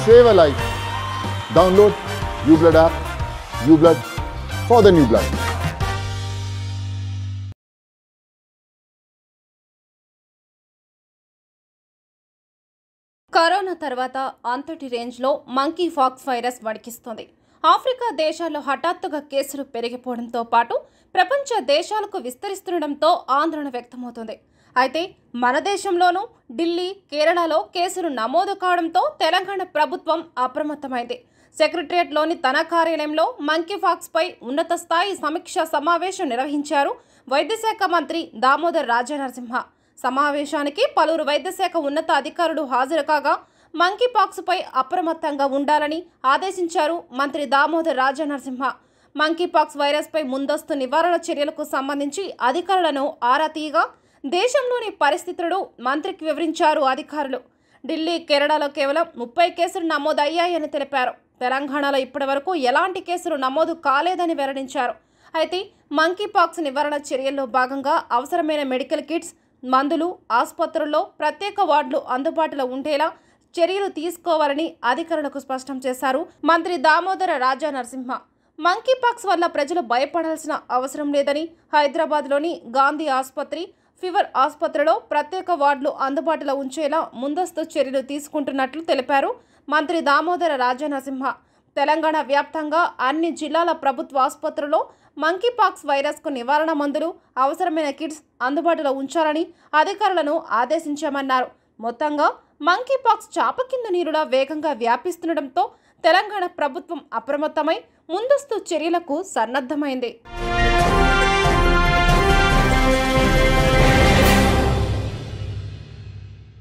save a life. Download UBlood app. UBlood for the new blood. Corona తర్వాత అంతటి రేంజ్లో monkey pox virus వణికిస్తుంది. Africa దేశాల్లో హఠాత్తుగా కేసులు పెరిగిపోవడంతో పాటు ప్రపంచ దేశాలకు విస్తరిస్తుండటంతో ఆందోళన వ్యక్తమవుతుంది. అయితే మన దేశంలోనూ ఢిల్లీ, కేరళలో కేసులు నమోదు కావడంతో తెలంగాణ ప్రభుత్వం అప్రమత్తమైంది. సెక్రటరియట్లోని తన కార్యాలయంలో మంకీ పాక్స్ పై ఉన్నత స్థాయి సమీక్షా సమావేశం నిర్వహించారు వైద్య శాఖ మంత్రి దామోదర్ రాజనరసింహ. సమావేశానికి పలువురు వైద్యశాఖ ఉన్నత అధికారులు హాజరు కాగా మంకీ పాక్స్ పై అప్రమత్తంగా ఉండాలని ఆదేశించారు మంత్రి Damodar Rajanarasimha. Monkey pox virus పై ముందస్తు నివారణ చర్యలకు సంబంధించి అధికారులను ఆరా తీయగా దేశంలోని పరిస్థితులను మంత్రికి వివరించారు అధికారులు. ఢిల్లీ, కేరళలో కేవలం 30 కేసులు నమోదయ్యాయని తెలిపారు. తెలంగాణలో ఇప్పటివరకు ఎలాంటి కేసులు నమోదు కాలేదని వెల్లడించారు. అయితే మంకీ పాక్స్ నివారణ చర్యల్లో భాగంగా అవసరమైన మెడికల్ కిట్స్, మందులు, ఆసుపత్రుల్లో ప్రత్యేక వార్డులు అందుబాటులో ఉండేలా చర్యలు తీసుకోవాలని అధికారులకు స్పష్టం చేశారు మంత్రి దామోదర రాజనరసింహ. మంకీ పాక్స్ వల్ల ప్రజలు భయపడాల్సిన అవసరం లేదని, హైదరాబాద్లోని గాంధీ ఆసుపత్రి, ఫీవర్ ఆసుపత్రిలో ప్రత్యేక వార్డులు అందుబాటులో ఉంచేలా ముందస్తు చర్యలు తీసుకుంటున్నట్లు తెలిపారు మంత్రి దామోదర రాజనరసింహ. తెలంగాణ వ్యాప్తంగా అన్ని జిల్లాల ప్రభుత్వ ఆసుపత్రుల్లో మంకీ పాక్స్ వైరస్కు నివారణ మందులు, అవసరమైన కిట్స్ అందుబాటులో ఉంచాలని అధికారులను ఆదేశించామన్నారు. మొత్తంగా మంకీ పాక్స్ చాప కింద నీరులా వేగంగా వ్యాపిస్తుండటంతో తెలంగాణ ప్రభుత్వం అప్రమత్తమై ముందస్తు చర్యలకు సన్నద్ధమైంది.